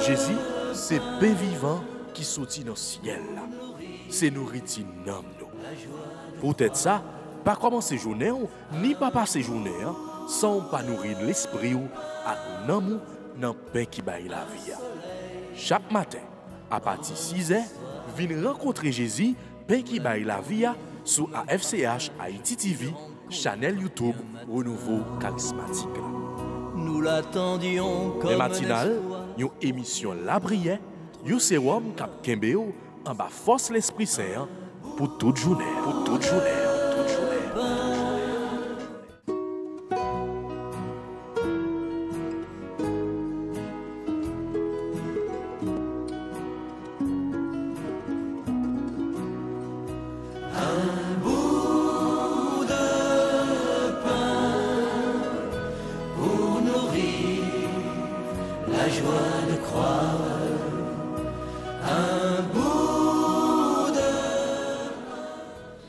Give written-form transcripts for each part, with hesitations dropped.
Jésus, c'est pain vivant qui sortit dans le ciel. C'est nourriture dans nous. Peut-être ça, pas commencer journée ni pas passer journée sans pas nourrir l'esprit ou à nous dans le pain qui baille la vie. Chaque matin, à partir de 6 h, venez rencontrer Jésus, pain qui baille la vie sur AFCH Haïti TV, channel YouTube Renouveau Charismatique. Nous l'attendions comme les matinales, une émission La Prière, un sérum cap Kembeo en bas force l'Esprit Saint pour toute journée. Pour toute journée. Toute journée.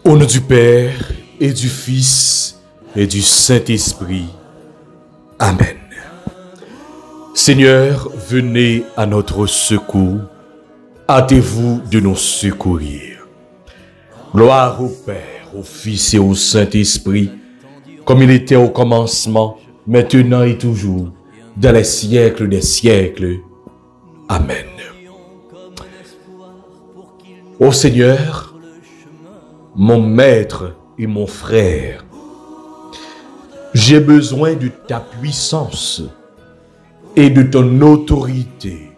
Au nom du Père et du Fils et du Saint-Esprit. Amen. Seigneur, venez à notre secours. Hâtez-vous de nous secourir. Gloire au Père, au Fils et au Saint-Esprit, comme il était au commencement, maintenant et toujours, dans les siècles des siècles. Amen. Ô Seigneur, mon maître et mon frère, j'ai besoin de ta puissance et de ton autorité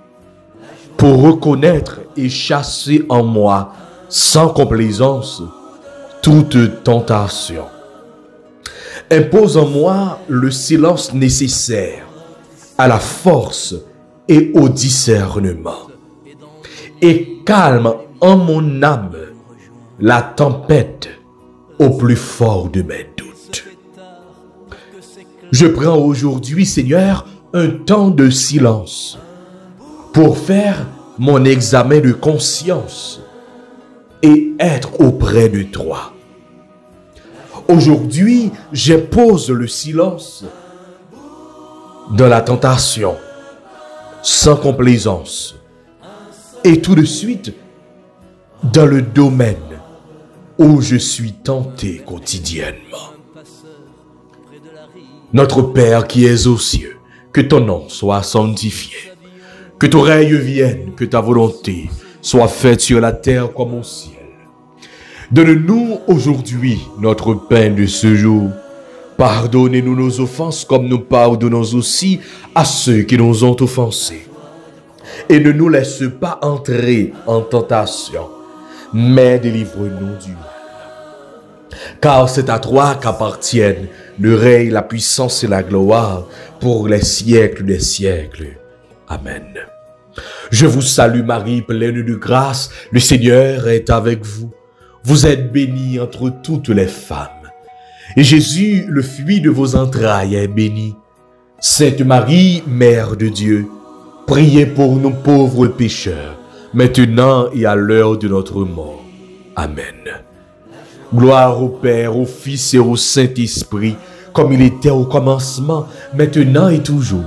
pour reconnaître et chasser en moi sans complaisance toute tentation. Impose en moi le silence nécessaire à la force et au discernement, et calme en mon âme la tempête au plus fort de mes doutes. Je prends aujourd'hui, Seigneur, un temps de silence pour faire mon examen de conscience et être auprès de toi. Aujourd'hui, j'impose le silence dans la tentation, sans complaisance, et tout de suite dans le domaine où je suis tenté quotidiennement. Notre Père qui es aux cieux, que ton nom soit sanctifié, que ton règne vienne, que ta volonté soit faite sur la terre comme au ciel. Donne-nous aujourd'hui notre pain de ce jour. Pardonnez-nous nos offenses comme nous pardonnons aussi à ceux qui nous ont offensés. Et ne nous laisse pas entrer en tentation, mais délivre-nous du mal. Car c'est à toi qu'appartiennent le règne, la puissance et la gloire pour les siècles des siècles. Amen. Je vous salue Marie, pleine de grâce, le Seigneur est avec vous. Vous êtes bénie entre toutes les femmes. Et Jésus, le fruit de vos entrailles, est béni. Sainte Marie, Mère de Dieu, priez pour nous pauvres pécheurs, maintenant et à l'heure de notre mort. Amen. Gloire au Père, au Fils et au Saint-Esprit, comme il était au commencement, maintenant et toujours,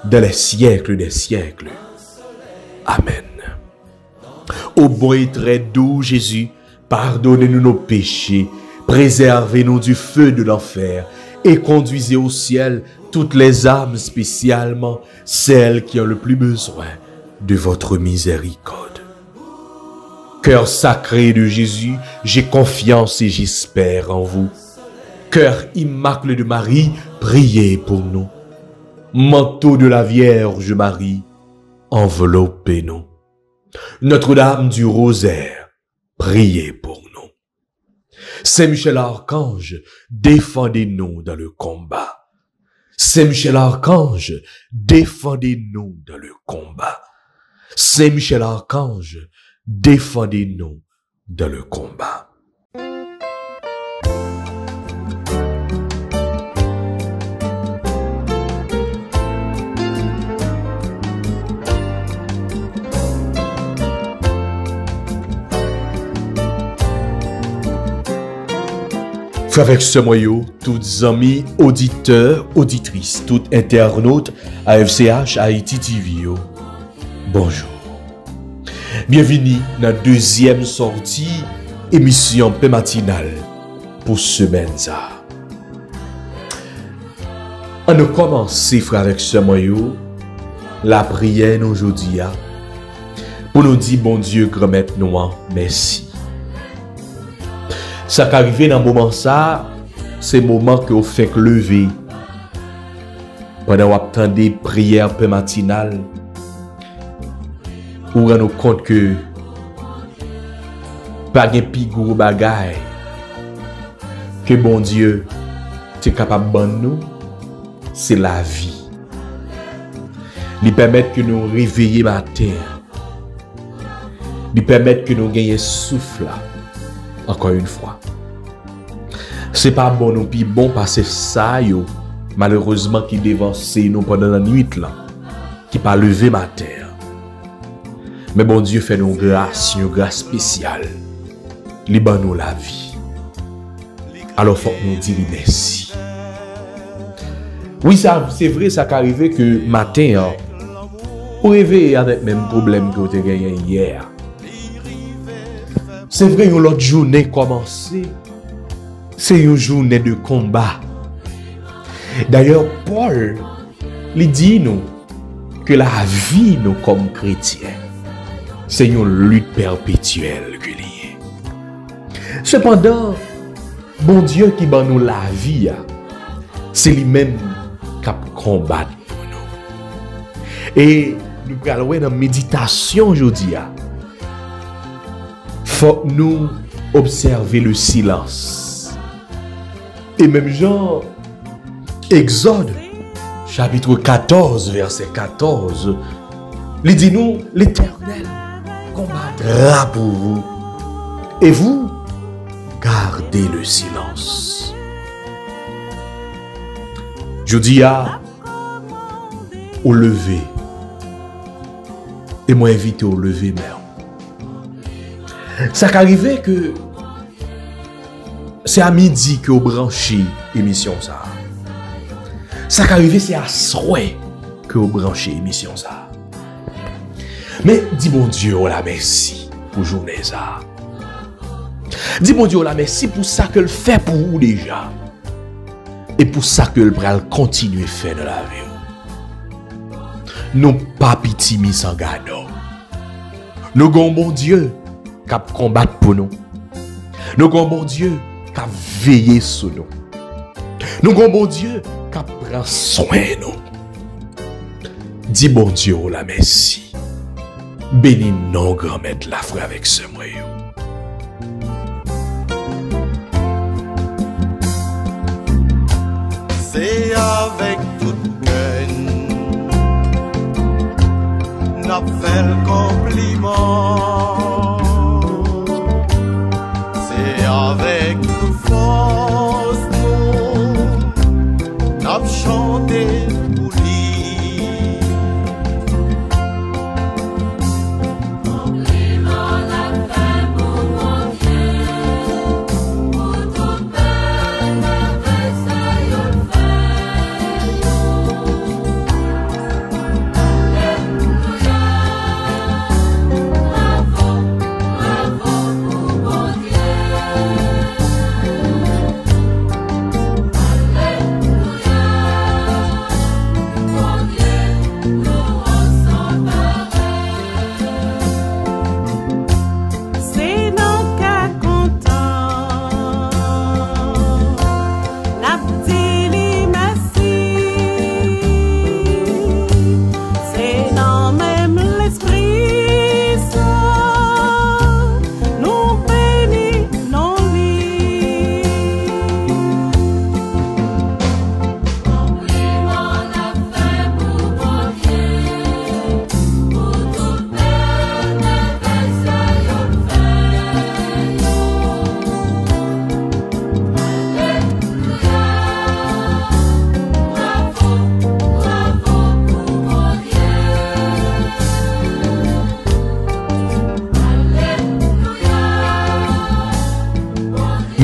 dans les siècles des siècles. Amen. Ô bon et très doux Jésus, pardonnez-nous nos péchés, préservez-nous du feu de l'enfer et conduisez au ciel toutes les âmes, spécialement celles qui ont le plus besoin de votre miséricorde. Cœur sacré de Jésus, j'ai confiance et j'espère en vous. Cœur immaculé de Marie, priez pour nous. Manteau de la Vierge Marie, enveloppez-nous. Notre-Dame du Rosaire, priez pour nous. Saint Michel Archange, défendez-nous dans le combat. Saint Michel Archange, défendez-nous dans le combat. Saint Michel Archange, défendez-nous dans le combat. Frères avec ce moyen, tous amis, auditeurs, auditrices, tous internautes, AFCH, Haïti TV, bonjour. Bienvenue dans la deuxième sortie, émission Paix matinale pour semaine. On a commencé, frères avec ce moyen, la prière aujourd'hui pour nous dire, bon Dieu, grand maître noir, merci. Ça qui arrive dans le moment ça, c'est le moment que vous faites lever. Pendant que vous attendez prière peu matinale, vous rendez compte que pas de plus gros bagaille que bon Dieu est capable de nous, c'est la vie. Il permet que nous réveillions matin. Il permet que nous gagnions souffle. Encore une fois. C'est pas bon nous puis bon parce que ça yo malheureusement qui dévance nous pendant la nuit là qui pas lever ma terre. Mais bon Dieu fait nous grâce, une grâce spéciale. Li ban nous la vie. Alors faut nous dire merci. Oui, ça c'est vrai ça qui arrivé que matin pour réveiller avec même problème que vous avez gagné hier. C'est vrai, une autre journée commencée. C'est une journée de combat. D'ailleurs, Paul, il dit nous que la vie, nous, comme chrétiens, c'est une lutte perpétuelle que liée. Cependant, bon Dieu qui bat nous la vie, c'est lui-même qui combat pour nous. Et nous allons dans la méditation aujourd'hui. Faut nous observer le silence. Et même genre, Exode, chapitre 14, verset 14, il dit nous, l'Éternel combattra pour vous. Et vous, gardez le silence. Je dis au lever. Et moi invite au lever même. Ça qui arrive que c'est à midi que vous branchez l'émission ça. Ça qui arrive c'est à soir que vous branchez l'émission ça. Mais dis bon Dieu la merci pour journée ça. Dis bon Dieu la merci pour ça que le fait pour vous déjà. Et pour ça que le bral continue à faire dans la vie. Nous pas pitié mis sans garde. Nous avons bon Dieu qui combat pour nous. Nous avons bon Dieu qui veille sur nous. Nous avons bon Dieu qui prend soin de nous. Dis bon Dieu la merci. Bénis nos grand-mères la frère avec ce moyen. C'est avec toute cœur n'a fait le compliment. Avec toute force, nous n'a chanté pour lui. Compliment la fait pour mon Dieu, pour tout peine avec ça y'en fait. Alléluia, bravo, bravo pour mon Dieu.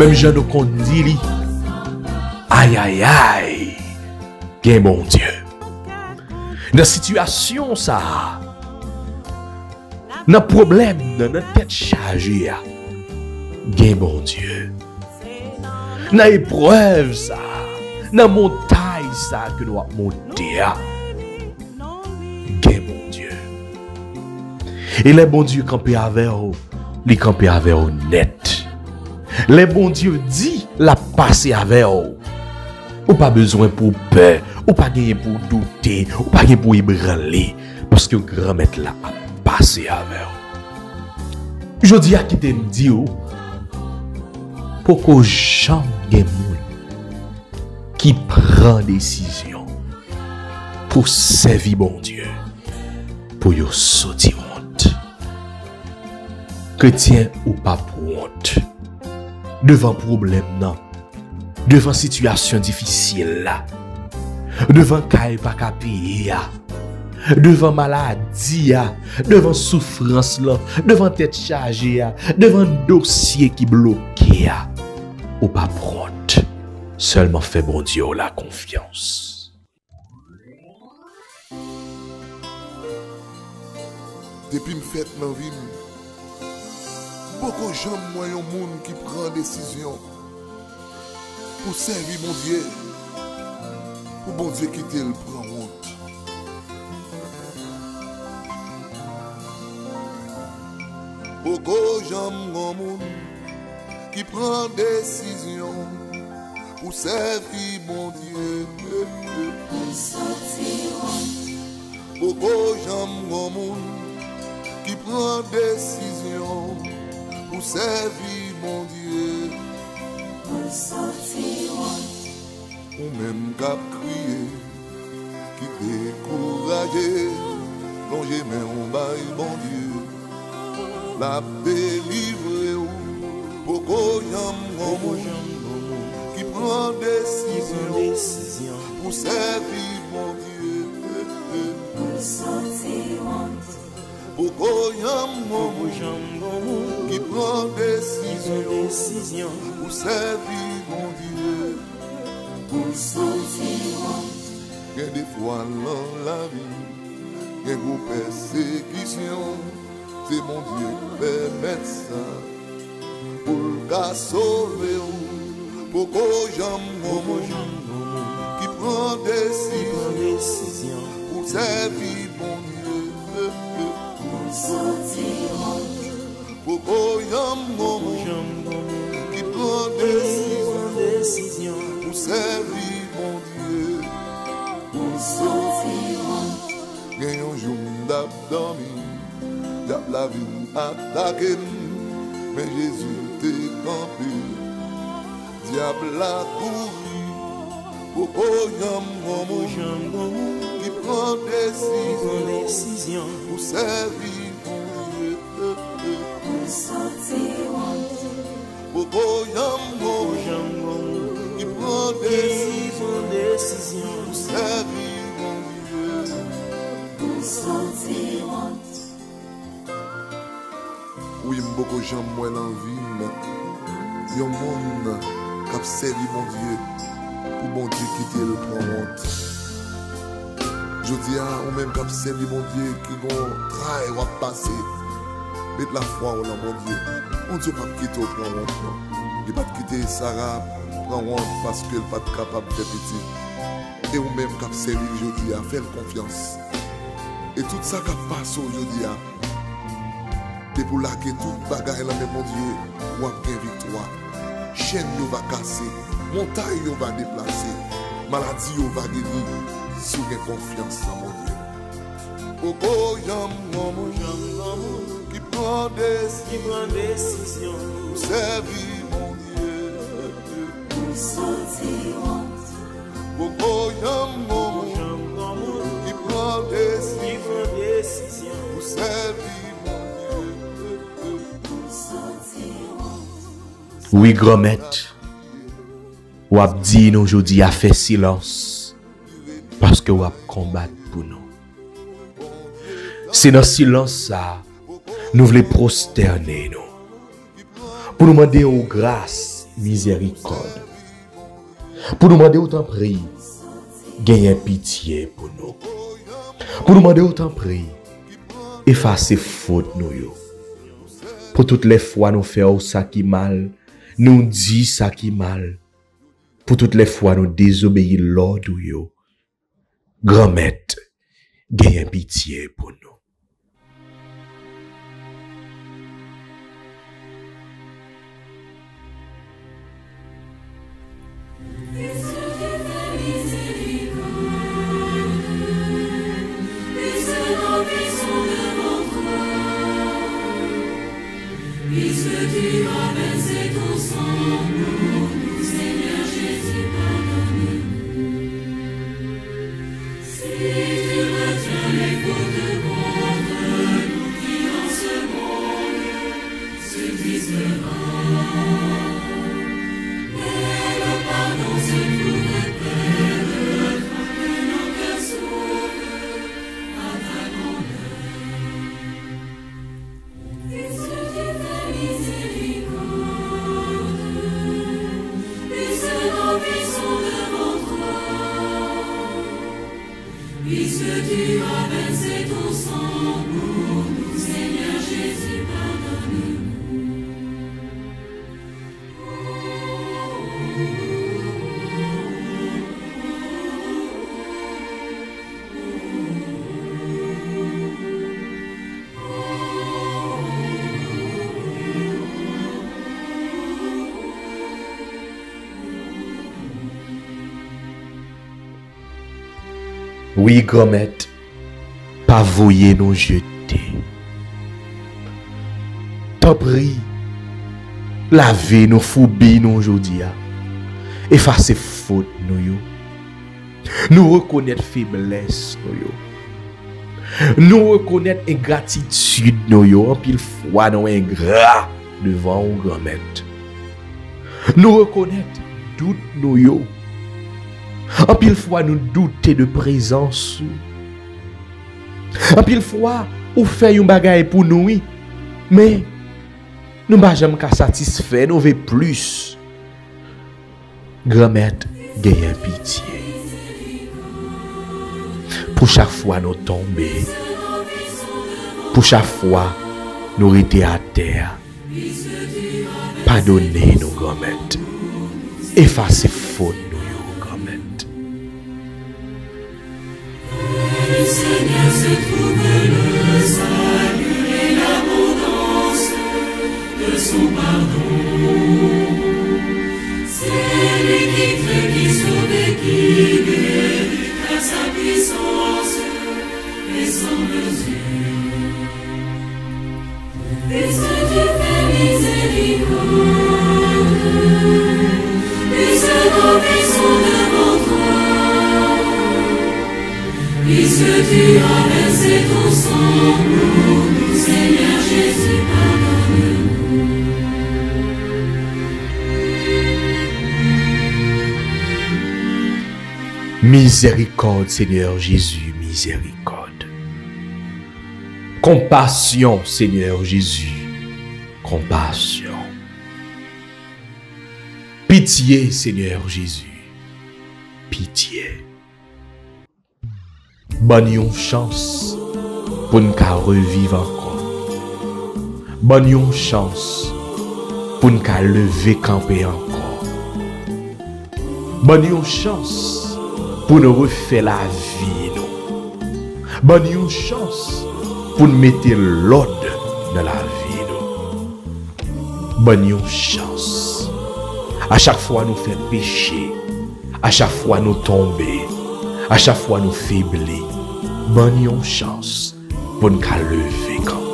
Même Jean nous dit Aïe, aïe, aïe. Gen bon Dieu. Dans situation ça, dans problème, dans notre tête chargée, gen bon Dieu. Dans épreuve ça, dans montagne ça que nous avons monté, gen bon Dieu. Et les bon Dieu campé avec vous, les campé avec vous net. Les bon Dieu dit la passer avec vous. Ou pas besoin pour peur, ou pas gagner pour douter, ou pas gagner pour ébranler, parce que grand maître là a passé avec vous. Je dis à qui te dit pour que jamais gen moun qui prend décision pour servir bon Dieu, pour yo sortir honte. Chrétien ou pas pour honte, devant problème non, devant situation difficile là, devant caille pas ka payer, devant maladie, devant souffrance là, devant tête chargée, devant dossier qui bloqué, ou pas prendre, seulement fait bon Dieu la confiance. Depuis me fait dans vie, beaucoup de gens moi un monde qui prend décision pour servir mon Dieu, pour bon Dieu quitter le prend honte. Beaucoup de gens monde qui prend décision pour servir mon Dieu. Beaucoup de gens monde qui prend décision pour servir mon Dieu. Ou même qu'à crier, qui découragé, plonger mais on baille mon Dieu. La délivrer ou beaucoup de qui prend décision pour servir mon Dieu. Beaucoup de qui prend décision pour servir mon Dieu. Il y a des fois dans la vie, il y a des persécutions. C'est mon Dieu qui permet ça. Pour le sauver, pour que j'aime qui prend décision pour servir mon Dieu. Pour que j'aime qui prend décision pour servir mon Dieu. Il y a un jour d'abdomen. La vie attaqué, mais Jésus t'est campé. Diable a couru, beaucoup qui prend décision pour servir mon Dieu. Beaucoup qui prend décision pour servir mon Dieu. Oui, beaucoup de gens moi dans la vie, il y a un monde qui a servi mon Dieu, pour mon Dieu quitter le prend honte. Je dis à ou même qui a servi mon Dieu, qui vont travailler ou passer, mettre la foi dans mon Dieu. Mon Dieu pas quitter le prend honte. Il ne pas quitter Sarah, prend honte parce qu'elle n'est pas capable de faire petit. Et ou même qui a servi, je dis à faire confiance. Et tout ça qui passe aujourd'hui, et pour là que tout bagaille là, mon Dieu, ou a bien victoire. Chaîne nous va casser, montagne nous va déplacer, maladie nous va guérir, si vous avez confiance en mon Dieu. Beaucoup de gens qui prend décision pour servir mon Dieu. Beaucoup de gens qui prend décision pour servir. Oui, grand maître, ou ap dit nous aujourd'hui à faire silence parce que ou ap combattre pour nous. C'est dans silence ça, nous voulons prosterner nous pour nous demander aux grâce, miséricorde. Pour nous demander autant prier, gagner pitié pour nous. Pour nous demander autant prier, effacer faute nous yo. Pour toutes les fois nous faire ça qui mal, nous dit ça qui mal. Pour toutes les fois nous désobéir l'ordre yo. Grand maître, gagner pitié pour nous. Puisque tu as versé ton sang pour nous, Seigneur Jésus, pardonne-nous. Si tu retiens les fautes contre nous qui en ce monde subsistera, mais le pardon se trouve près de toi, que nos cœurs s'ouvrent à ta grandeur. Puisque tu fais miséricorde, puisque nos vies sont devant toi, puisque tu as versé ton sang pour nous, Seigneur Jésus, pardonne-nous. Oui, grand maître, pas voyer nous jeter. T'en prie, laver nos phobie nous aujourd'hui. Effacer faute nous yo. Nous reconnaître faiblesse nous yo. Nous reconnaître ingratitude nous yo. En pile fois nous ingrat devant un grand maître. Nous reconnaître doute nous yo. En pile fois nous douter de présence. En pile fois ou fait un bagay pour nous oui, mais nous pas jamais qu'à satisfaire, nous veut plus. Grand maître, gagne pitié. Pour chaque fois nous tomber, pour chaque fois nous rester à terre, pardonnez-nous, grand maître. Effacez faute nous, grand maître. Le Seigneur se trouve le salut et l'abondance de son pardon. C'est lui qui fait, qui sauve et qui guérit par sa puissance et sans mesure. Puisque tu fais miséricorde, puisque nos vies sont devant toi, puisque tu as versé ton sang pour nous, Seigneur Jésus, pardonne-nous. Miséricorde, Seigneur Jésus, miséricorde. Compassion, Seigneur Jésus, compassion. Pitié, Seigneur Jésus, pitié. Bonne yon chance pour nous revivre encore. Bonne yon chance pour nous lever camper encore. Bonne yon chance pour nous refaire la vie. Bonne yon chance pour nous mettre l'ordre dans la vie. Bonne yon chance. À chaque fois nous faisons pécher, à chaque fois nous tomber, à chaque fois nous faiblir. Bonne yon chance pour nous lever camper.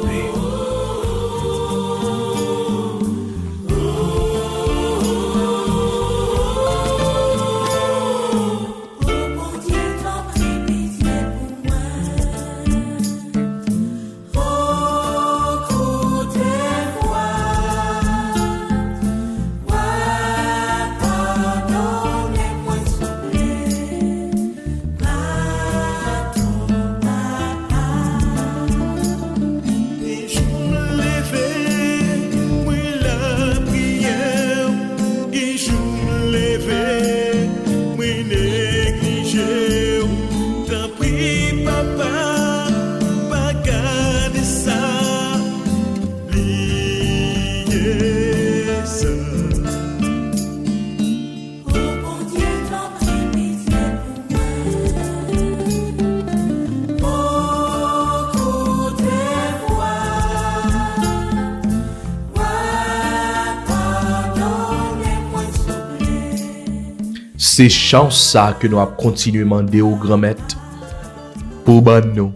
c'est chance ça que nous avons continué à demander au grand maître pour nous.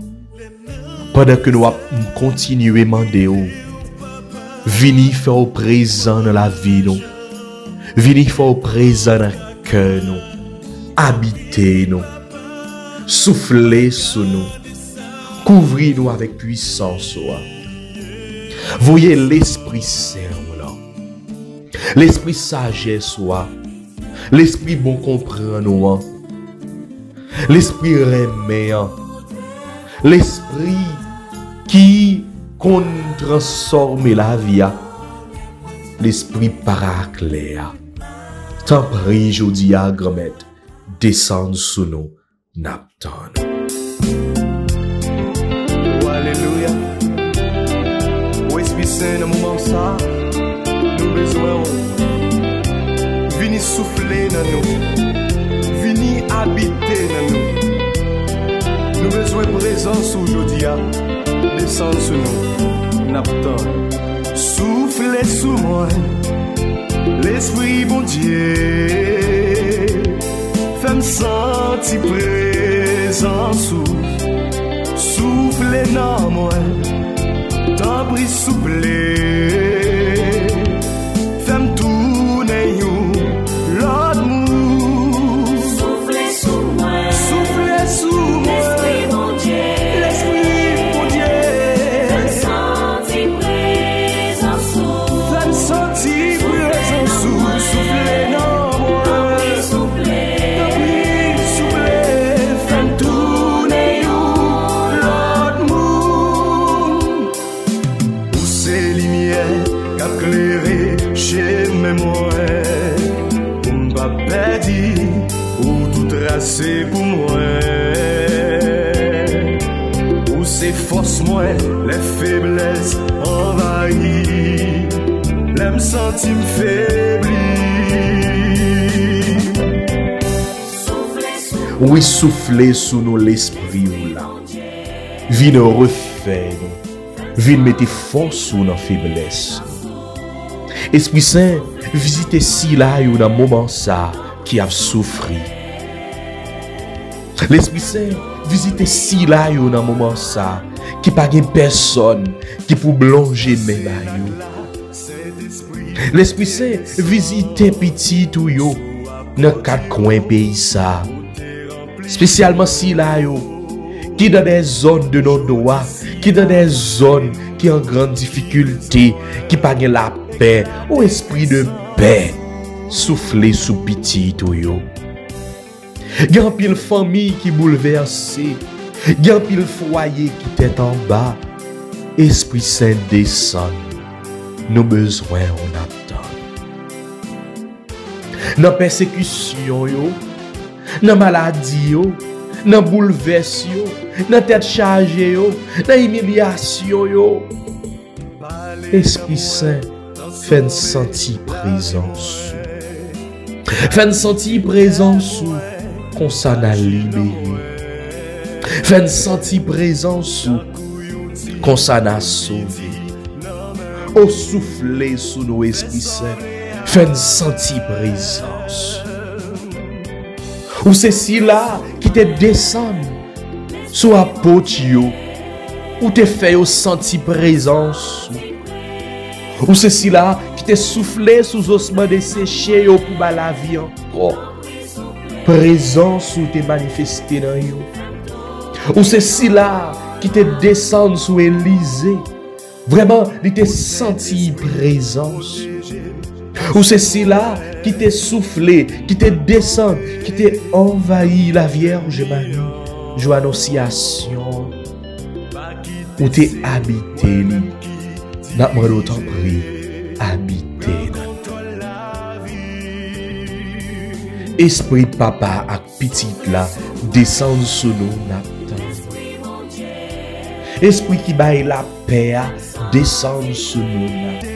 Pendant que nous avons continué à demander, venez faire au présent dans la vie, nous. Venez faire au présent dans le cœur, nous. Habitez nous. Soufflez sur nous. Couvrez-nous avec puissance. Voyez l'Esprit Saint là. L'Esprit sagesse. L'Esprit bon comprendre. L'Esprit remet. L'Esprit qui transforme la vie. L'Esprit paraclet. Tant prie, je dis à grand-maître, descendre sous nous, n'attend. Alléluia. Au Esprit Saint, dans le moment ça, nous besoin. Venez souffler dans nous. Venez habiter dans nous. Nous besoin de présence aujourd'hui. Descendre sous nous, n'attend. Soufflez sous moi. L'Esprit bon Dieu, fais-moi sentir présence. Soufflez dans moi, t'en prie soufflez. Fais-moi tourner l'autre mou. Soufflez sous moi, soufflez sous moi. l'Esprit bon Dieu, L'Esprit bon Dieu, fais-moi sentir présence. fais-moi sentir présence. Soufflez dans moi. C'est pour moi, où c'est force moi, les faiblesses envahies, l'aime sentir faibli. Oui, soufflez sous nous l'Esprit ou là. Viens nous refaire, viens mettre force sous nos faiblesses. Esprit Saint, visitez si là ou dans moment ça qui a souffert. L'Esprit Saint, visitez si là ou dans moment ça qui pas de personne qui pour blonger mes maillots. L'Esprit Saint, visitez petit ou yo dans quatre coins pays ça. Spécialement si là yo qui dans des zones de nos doigts, qui dans des zones qui en grande difficulté, qui pas de la paix, au esprit de paix, soufflez sous petit ou yo. Gan pile famille qui bouleversée, gan pile foyer qui est en bas. Esprit Saint descend, nos besoins on attend. Dans persécution yo, dans maladie yo, dans bouleversement yo, dans tête chargée yo, dans humiliation yo. Esprit Saint, fais-nous sentir présence. Fais-nous sentir présence qu'on s'en a libéré. Fais-nous sentir présence qu'on s'en a sauvé. Au souffler sous nos esprits saints, fais-nous sentir présence. Ou c'est si là qui te descend sous la porte ou te fait sentir présence. Ou c'est si là qui te soufflé sous ossements desséchés pour la vie encore. Présence ou te manifesté dans yo. Ou c'est si là qui te descend sous Élysée. Vraiment, il te senti présence. Ou c'est si là qui te soufflé, qui te descend, qui te envahi la Vierge Marie. Joie annonciation. Ou te habité. N'a pas d'autant pris. Habité. Esprit papa ak petite là descend sous nous n'attend. Esprit qui baille la paix descend sous nous n'attend.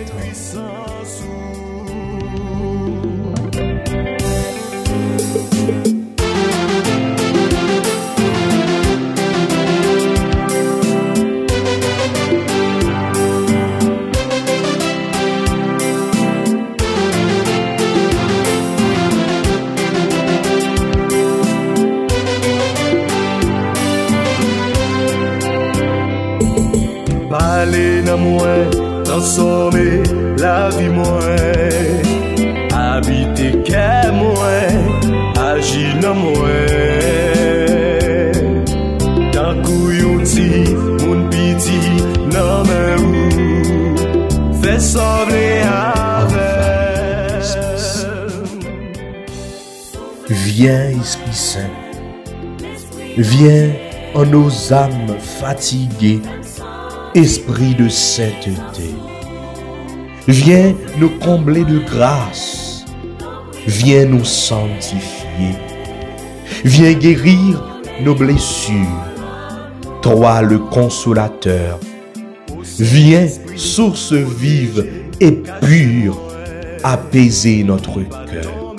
aller dans moi, transformer la vie moi, habiter qu'à moi, agir dans moi. Tant qu'on dit, mon petit, non mais où, fais sauver avec. Viens, Esprit Saint, viens en nos âmes fatiguées, Esprit de sainteté. Viens nous combler de grâce, viens nous sanctifier, viens guérir nos blessures. Toi le consolateur, viens, source vive et pure, apaiser notre cœur.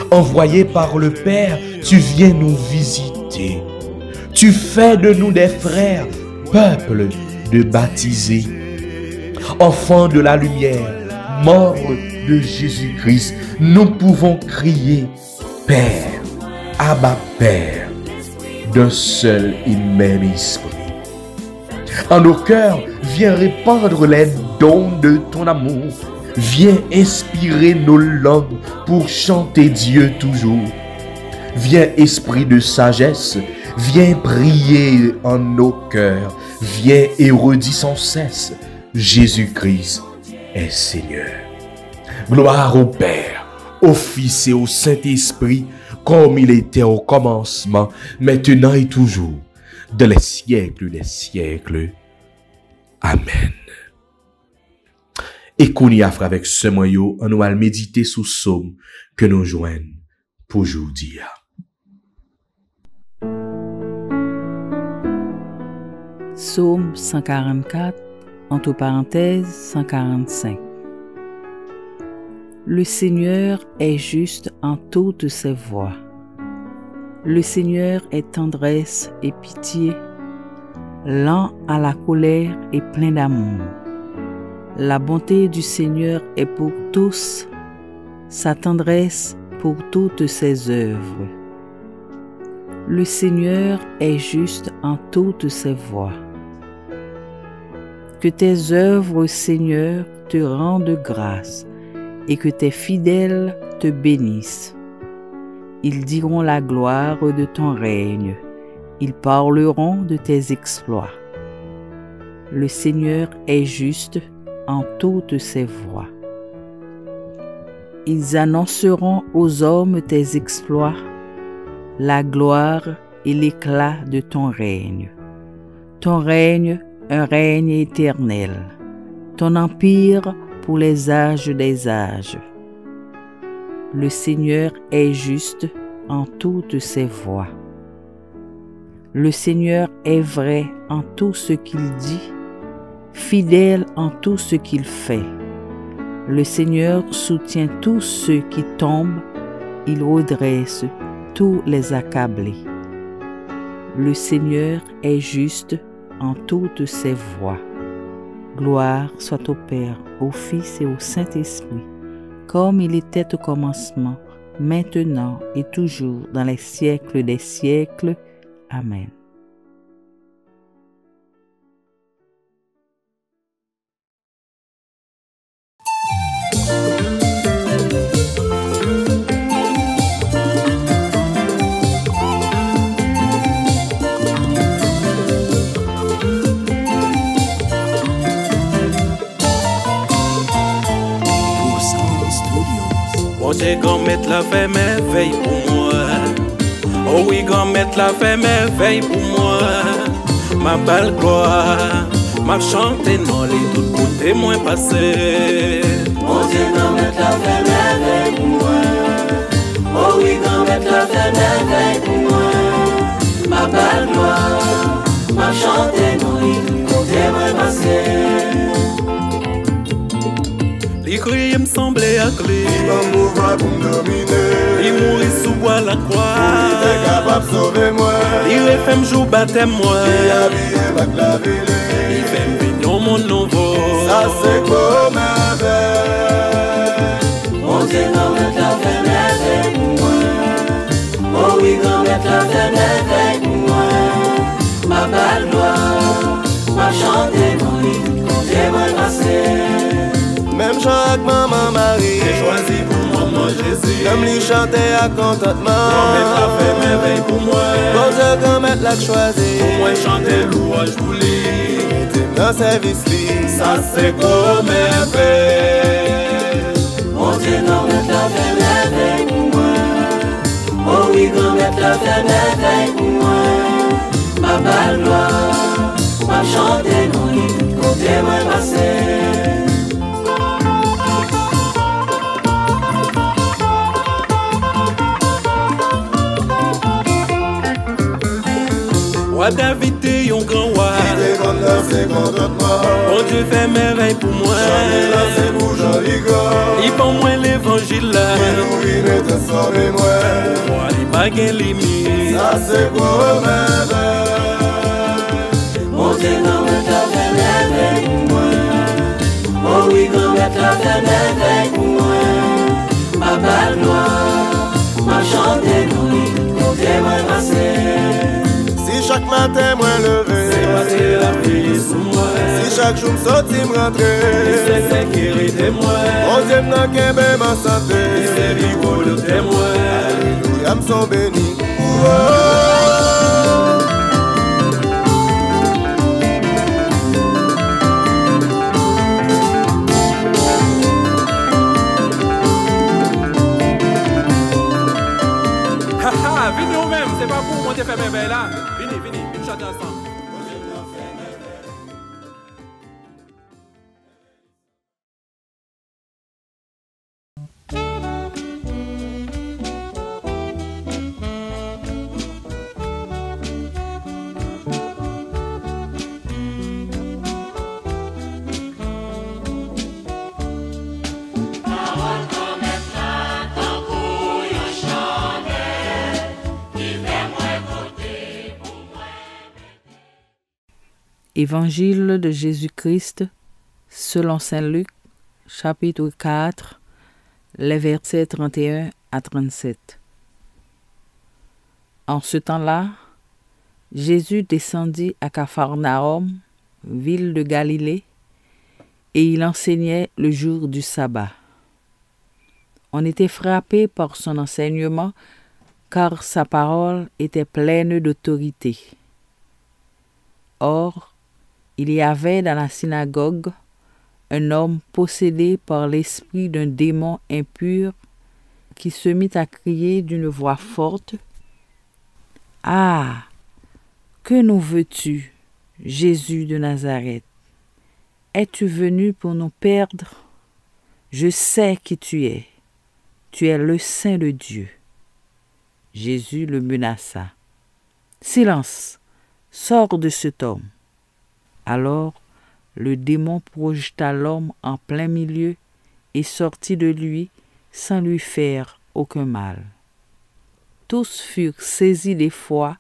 Envoyé par le Père, tu viens nous visiter. Tu fais de nous des frères, peuple de baptisés, enfants de la lumière, membres de Jésus-Christ. Nous pouvons crier Père, Abba Père, d'un seul et même esprit. En nos cœurs, viens répandre les dons de ton amour. Viens inspirer nos langues pour chanter Dieu toujours. Viens, esprit de sagesse, viens prier en nos cœurs. Viens et redis sans cesse, Jésus-Christ est Seigneur. Gloire au Père, au Fils et au Saint-Esprit, comme il était au commencement, maintenant et toujours, dans les siècles des siècles. Amen. Et qu'on y a fait avec ce moyen, on nous va méditer sous psaume que nous joignons pour aujourd'hui. Psaume 144, entre parenthèses 145. Le Seigneur est juste en toutes ses voies. Le Seigneur est tendresse et pitié, lent à la colère et plein d'amour. La bonté du Seigneur est pour tous, sa tendresse pour toutes ses œuvres. Le Seigneur est juste en toutes ses voies. Que tes œuvres, Seigneur, te rendent grâce et que tes fidèles te bénissent. Ils diront la gloire de ton règne, ils parleront de tes exploits. Le Seigneur est juste en toutes ses voies. Ils annonceront aux hommes tes exploits, la gloire et l'éclat de ton règne. Ton règne, un règne éternel. Ton empire pour les âges des âges. Le Seigneur est juste en toutes ses voies. Le Seigneur est vrai en tout ce qu'il dit, fidèle en tout ce qu'il fait. Le Seigneur soutient tous ceux qui tombent, il redresse tous les accablés. Le Seigneur est juste en toutes ses voies. Gloire soit au Père, au Fils et au Saint-Esprit, comme il était au commencement, maintenant et toujours, dans les siècles des siècles. Amen. J'ai grand mettre la fait merveille pour moi. Oh oui, grand mettre la fait merveille pour moi. Ma belle gloire, ma chanté dans les tout côtés moins passé. Mon Dieu, grand mettre la fait merveille pour moi. Oh oui, grand mettre la fait merveille pour moi. Ma belle gloire, ma chanté dans les tout côtés moins passé. Les cris me semblaient à clé. Il va mourir pour me dominer. Il mourit sous bois la croix. Il est capable de sauver moi. Il fait me jouer baptême moi. Il a habillé ma claville. Il fait me vignon mon nouveau. Ça c'est comme un verre. Mon Dieu, grand mettre la fait merveille pour moi. Oh oui, grand mettre la fait merveille pour moi. Ma belle gloire, ma chanté dans les chanter à contentement. Grand-mère la fait merveille pour moi. Bon Dieu, grand-mère l'a choisi. Pour moi chanter louange pour lui. Dans service li. Ça c'est grand-mère fait. Mon Dieu, grand-mère la fait merveille pour moi. Oh oui, grand-mère la fait merveille pour moi. Ma belle gloire, ma chanter non, tout côté moi passer. Roi David est un grand roi. C'est contentement. Bon Dieu fait merveille pour moi. C'est pour joli gars. Il prend moi l'évangile là. Oui, mais te sauver moi. Moi, il pas de limite. Ça c'est quoi merveille. Mon Dieu, grand-mère la fait merveille pour moi. Oh oui, grand-mère la fait merveille pour moi. Ma belle gloire, ma chanter non, tout côté moi passer. Si chaque matin moi levé, C'est parce que la vie sous moi. si chaque jour m'sorti m'rentrer, C'est sécurité moi. mon Dieu m'nan kembe ma santé. C'est rigolo témoin. Alléluia m'son béni. Haha, venez au même, c'est pas pour monter faire merveille là. Venez, chanter ensemble. Évangile de Jésus-Christ selon Saint Luc, chapitre 4, les versets 31 à 37. En ce temps-là, Jésus descendit à Capharnaüm, ville de Galilée, et il enseignait le jour du sabbat. On était frappé par son enseignement, car sa parole était pleine d'autorité. Or, il y avait dans la synagogue un homme possédé par l'esprit d'un démon impur qui se mit à crier d'une voix forte : « Ah, que nous veux-tu, Jésus de Nazareth? Es-tu venu pour nous perdre? Je sais qui tu es le Saint de Dieu. » Jésus le menaça. « Silence, sors de cet homme. » Alors le démon projeta l'homme en plein milieu et sortit de lui sans lui faire aucun mal. Tous furent saisis d'effroi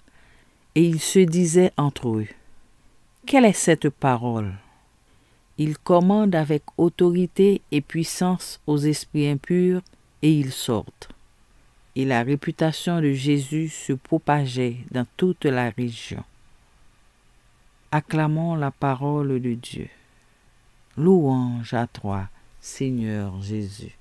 et ils se disaient entre eux : « Quelle est cette parole ? Il commande avec autorité et puissance aux esprits impurs et ils sortent. » Et la réputation de Jésus se propageait dans toute la région. Acclamons la parole de Dieu. Louange à toi, Seigneur Jésus.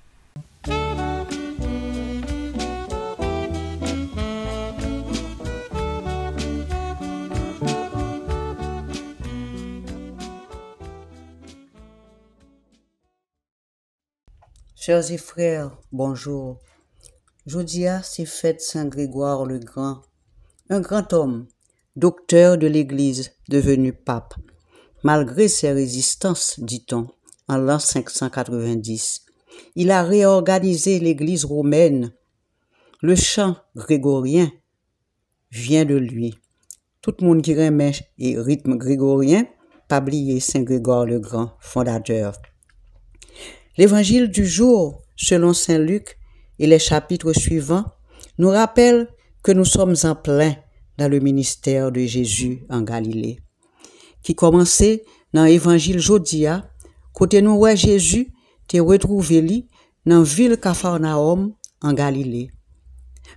Chers et frères, bonjour. Jodia, c'est fête Saint-Grégoire le Grand, un grand homme, docteur de l'Église, devenu pape. Malgré ses résistances, dit-on, en l'an 590, il a réorganisé l'Église romaine. Le chant grégorien vient de lui. Tout le monde qui remet et rythme grégorien, pas oublier Saint Grégoire le Grand, fondateur. L'évangile du jour, selon Saint Luc, et les chapitres suivants, nous rappellent que nous sommes en plein dans le ministère de Jésus en Galilée, qui commençait dans l'évangile Jodia, côté nous où Jésus te retrouvé li dans ville Capharnaüm en Galilée.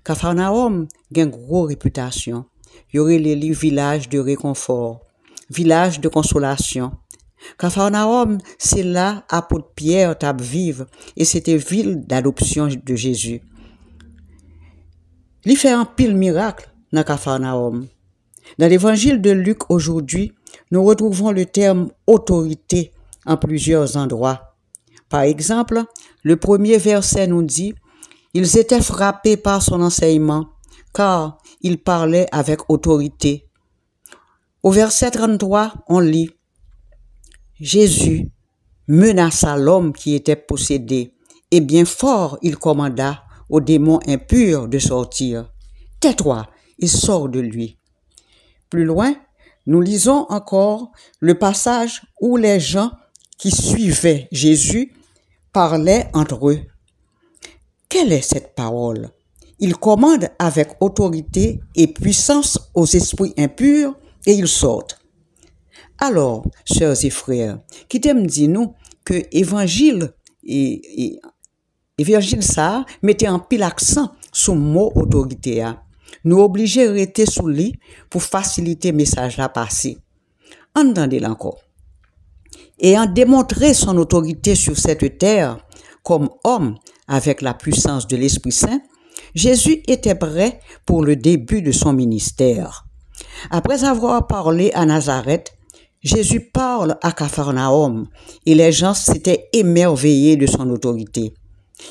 Capharnaüm a une grosse réputation. Il y aurait les village de réconfort, village de consolation. Capharnaüm, c'est là apôtre Pierre t'a vivre et c'était ville d'adoption de Jésus. Il fait un pile miracle dans Capharnaüm. Dans l'évangile de Luc aujourd'hui, nous retrouvons le terme autorité en plusieurs endroits. Par exemple, le premier verset nous dit « Ils étaient frappés par son enseignement, car il parlait avec autorité. » Au verset 33, on lit « Jésus menaça l'homme qui était possédé, et bien fort il commanda aux démons impurs de sortir. « Tais-toi et sors de lui. » Plus loin, nous lisons encore le passage où les gens qui suivaient Jésus parlaient entre eux. Quelle est cette parole? Il commande avec autorité et puissance aux esprits impurs et ils sortent. Alors, sœurs et frères, qui t'aiment dire nous que évangile ça mettait en pile accent sur le mot autorité. Nous obliger à rester sous lui pour faciliter le message à passer. Entendez-le encore. Ayant démontré son autorité sur cette terre comme homme avec la puissance de l'Esprit Saint, Jésus était prêt pour le début de son ministère. Après avoir parlé à Nazareth, Jésus parle à Capharnaüm et les gens s'étaient émerveillés de son autorité.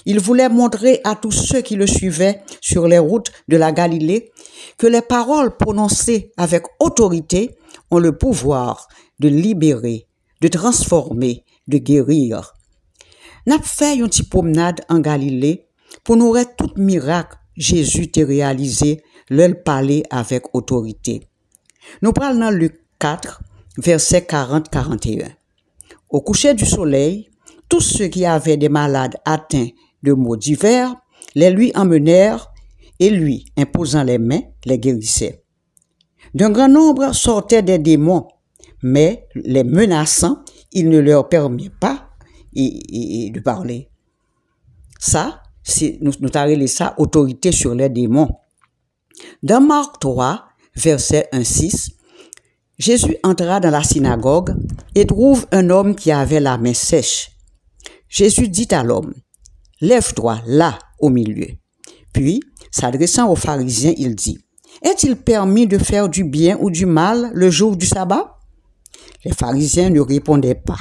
Il voulait montrer à tous ceux qui le suivaient sur les routes de la Galilée que les paroles prononcées avec autorité ont le pouvoir de libérer, de transformer, de guérir. N'a fait une petite promenade en Galilée pour nous voir tout miracle Jésus t'a réalisé, leur parler avec autorité. Nous parlons dans Luc 4, versets 40-41. Au coucher du soleil, tous ceux qui avaient des malades atteints de maux divers les lui emmenèrent et lui, imposant les mains, les guérissait. D'un grand nombre sortaient des démons, mais les menaçant, il ne leur permet pas de parler. Ça, nous avons ça, autorité sur les démons. Dans Marc 3, verset 1-6, Jésus entra dans la synagogue et trouve un homme qui avait la main sèche. Jésus dit à l'homme, « Lève-toi là au milieu. » Puis, s'adressant aux pharisiens, il dit, « Est-il permis de faire du bien ou du mal le jour du sabbat ?» Les pharisiens ne répondaient pas.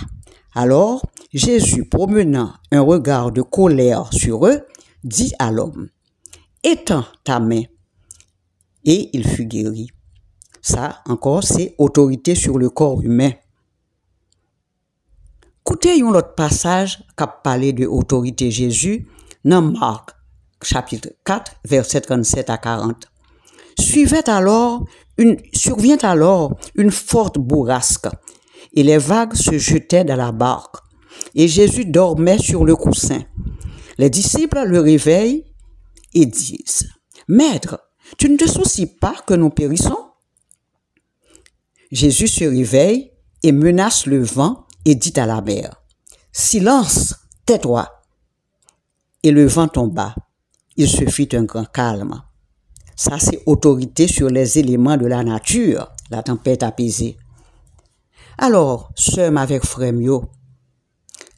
Alors, Jésus, promenant un regard de colère sur eux, dit à l'homme, « Étends ta main. » Et il fut guéri. Ça, encore, c'est autorité sur le corps humain. Écoutez un autre passage qui parle de autorité Jésus dans Marc, chapitre 4, versets 37 à 40. Survient alors une forte bourrasque, et les vagues se jetaient dans la barque, et Jésus dormait sur le coussin. Les disciples le réveillent et disent, « Maître, tu ne te soucies pas que nous périssons? » Jésus se réveille et menace le vent et dit à la mer, « Silence, tais-toi !» Et le vent tomba. Il se fit un grand calme. Ça, c'est autorité sur les éléments de la nature, la tempête apaisée. Alors, sœurs avec frère mio,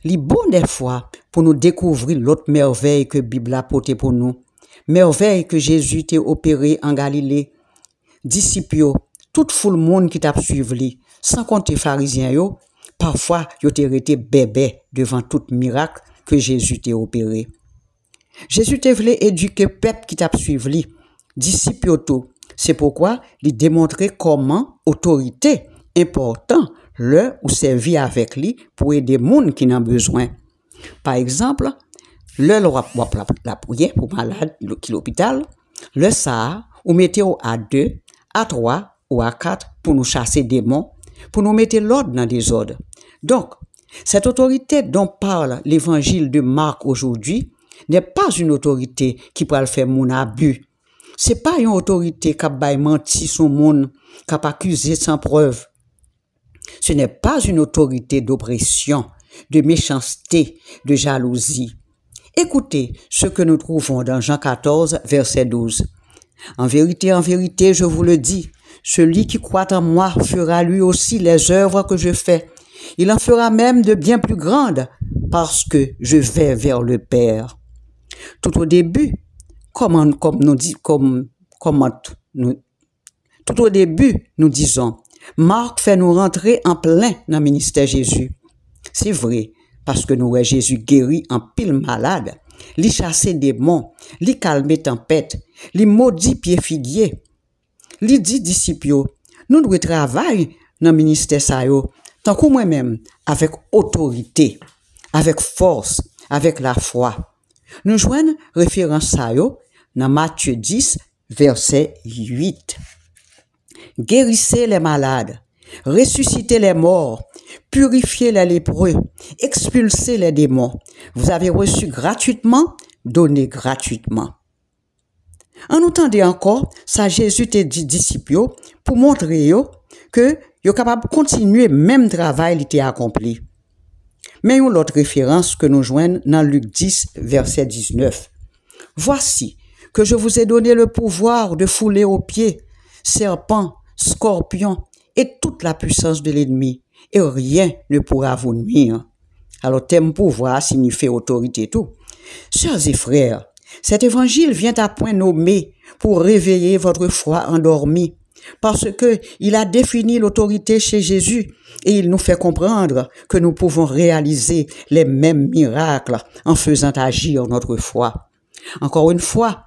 li bon des fois pour nous découvrir l'autre merveille que Bible a porté pour nous, merveille que Jésus t'a opéré en Galilée. Disciples, toute foule monde qui t'a suivi, sans compter pharisiens yo, parfois yo t'es resté bébé devant tout miracle que Jésus t'a opéré. Jésus t'a voulu éduquer peuple qui t'a suivi, disciples tout. C'est pourquoi il démontrait comment autorité important le ou servir avec lui pour aider monde qui n'ont besoin. Par exemple, le la prière pour malade qui l'hôpital, le ça ou mettez à 2, à 3 ou à 4 pour nous chasser des démons, pour nous mettre l'ordre dans des ordres. Donc, cette autorité dont parle l'évangile de Marc aujourd'hui n'est pas une autorité qui peut le faire mon abus. C'est pas une autorité qui a menti son monde, qui a accusé sans preuve. Ce n'est pas une autorité d'oppression, de méchanceté, de jalousie. Écoutez ce que nous trouvons dans Jean 14, verset 12. En vérité, je vous le dis, celui qui croit en moi fera lui aussi les œuvres que je fais. Il en fera même de bien plus grandes, parce que je vais vers le Père. Tout au début, Tout au début, nous disons, Marc fait nous rentrer en plein dans le ministère Jésus. C'est vrai, parce que nous voyons Jésus guéri en pile malade, li chasser démons, li calmer tempête, li maudit pied figuier. Li dit disciples, nous devons travailler dans le ministère ça yo, tant que moi-même, avec autorité, avec force, avec la foi. Nous joignons référence ça yo dans Matthieu 10, verset 8. Guérissez les malades, ressuscitez les morts, purifiez les lépreux, expulsez les démons. Vous avez reçu gratuitement, donnez gratuitement. En entendant encore, ça Jésus te dit disciples pour montrer que yo capable de continuer même travail qui était accompli. Mais une autre référence que nous joignons dans Luc 10, verset 19. Voici que je vous ai donné le pouvoir de fouler aux pieds serpents, scorpions et toute la puissance de l'ennemi, et rien ne pourra vous nuire. Alors, thème pouvoir signifie autorité tout. Sœurs et frères, cet évangile vient à point nommé pour réveiller votre foi endormie, parce que il a défini l'autorité chez Jésus et il nous fait comprendre que nous pouvons réaliser les mêmes miracles en faisant agir notre foi. Encore une fois,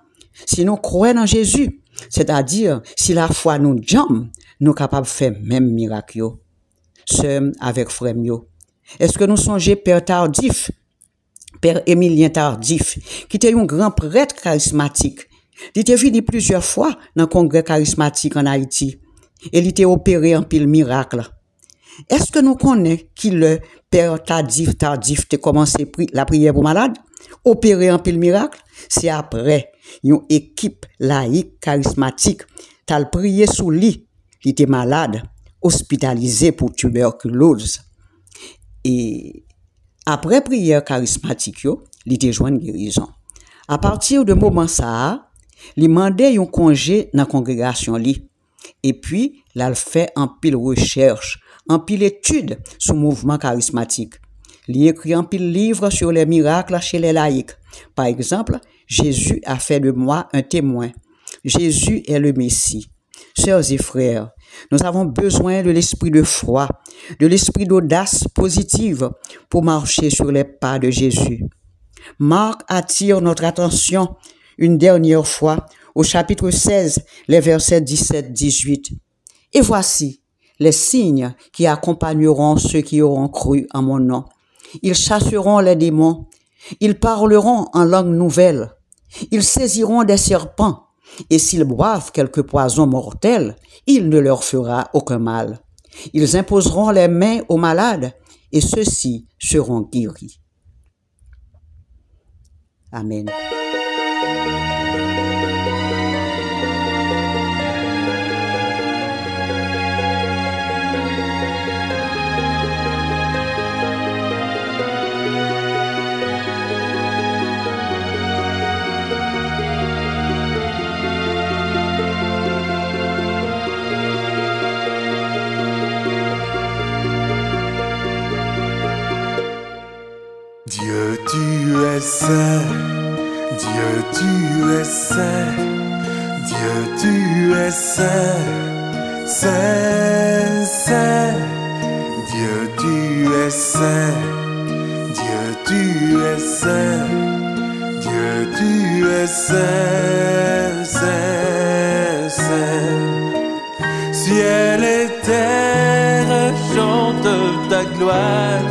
si nous croyons en Jésus, c'est-à-dire si la foi nous jambe, nous sommes capables de faire même miracle. Sœurs avec frère mio. Est-ce que nous songeons Père Tardif, Père Émilien Tardif, qui était un grand prêtre charismatique. Il était venu plusieurs fois dans le congrès charismatique en Haïti et il était opéré en pile miracle. Est-ce que nous connaissons qui le Père Tardif a commencé la prière pour malade, opéré en pile miracle? C'est après une équipe laïque charismatique t'a prié sous lit, il était malade, hospitalisé pour tuberculose. Et après prière charismatique, il était joint guérison. À partir de moment ça, il mandait un congé dans la congrégation li. Et puis, il fait en pile recherche, en pile étude sur le mouvement charismatique. Il écrit en pile livre sur les miracles chez les laïcs. Par exemple, Jésus a fait de moi un témoin. Jésus est le Messie. Sœurs et frères, nous avons besoin de l'esprit de foi, de l'esprit d'audace positive pour marcher sur les pas de Jésus. Marc attire notre attention une dernière fois au chapitre 16, les versets 17-18. Et voici les signes qui accompagneront ceux qui auront cru en mon nom. Ils chasseront les démons, ils parleront en langue nouvelle, ils saisiront des serpents, et s'ils boivent quelque poison mortel, il ne leur fera aucun mal. Ils imposeront les mains aux malades, et ceux-ci seront guéris. Amen. Dieu, tu es saint, Dieu, tu es saint, Dieu, tu es saint, saint, saint, Dieu, tu es saint, Dieu, tu es saint, Dieu, tu es saint, saint, saint. Ciel et terre chantent ta gloire.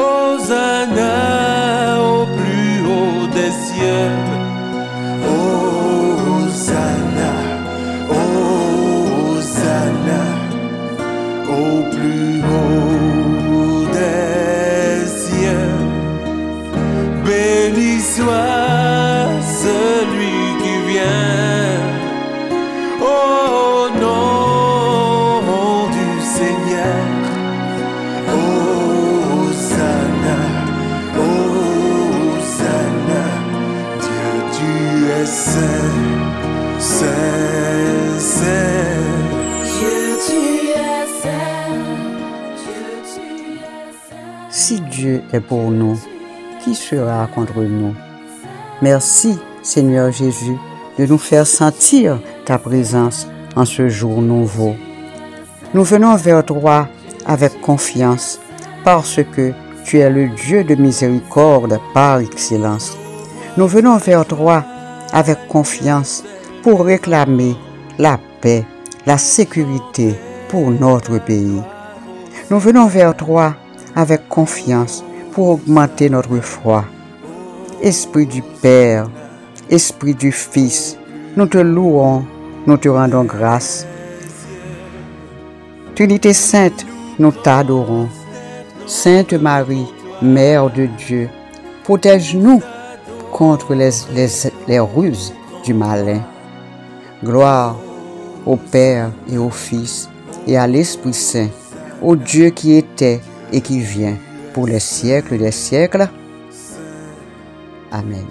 Hosanna au plus haut des cieux. Hosanna, Hosanna au plus haut des cieux. Béni soit celui qui vient au nom du Seigneur. Saint, Saint, Saint. Dieu, tu es saint. Dieu, tu es saint. Si Dieu est pour nous, qui sera contre nous? Merci Seigneur Jésus, de nous faire sentir ta présence en ce jour nouveau. Nous venons vers toi avec confiance parce que tu es le Dieu de miséricorde par excellence. Nous venons vers toi avec confiance pour réclamer la paix, la sécurité pour notre pays. Nous venons vers toi avec confiance pour augmenter notre foi. Esprit du Père, Esprit du Fils, nous te louons, nous te rendons grâce. Trinité Sainte, nous t'adorons. Sainte Marie, Mère de Dieu, protège-nous contre les ruses du malin. Gloire au Père et au Fils et à l'Esprit Saint, au Dieu qui était et qui vient pour les siècles des siècles. Amen.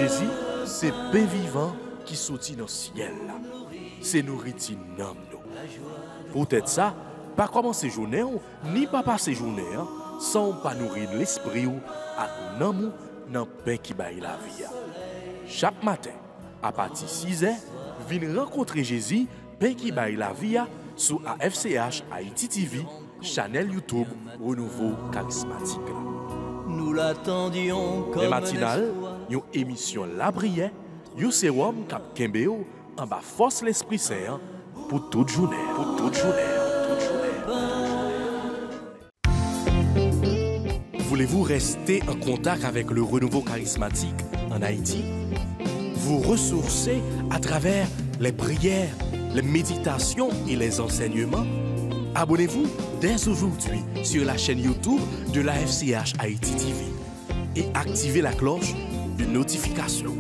Jésus, c'est pain vivant qui sortit dans le ciel. C'est nourriture dans nous. Peut-être ça, pas commencer journée ni pas passer journée sans pas nourrir l'esprit ou à nous dans le pain qui baille la vie. Chaque matin, à partir de 6h, venez rencontrer Jésus, pain qui baille la vie sur AFCH Haïti TV, channel YouTube Renouveau Charismatique. Nous l'attendions comme les matinales, une émission La Prière, un sérum cap Kembeo en bas force l'Esprit Saint pour toute journée, pour toute journée, toute journée. Voulez-vous rester en contact avec le renouveau charismatique en Haïti? Vous ressourcer à travers les prières, les méditations et les enseignements? Abonnez-vous dès aujourd'hui sur la chaîne YouTube de l'AFCH Haïti TV et activez la cloche de notification.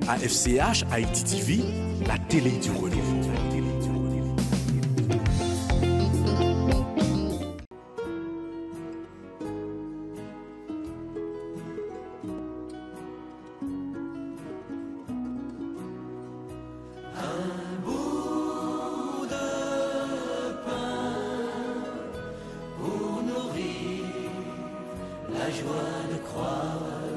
AFCH Haïti TV, la télé du renouveau. La joie de croire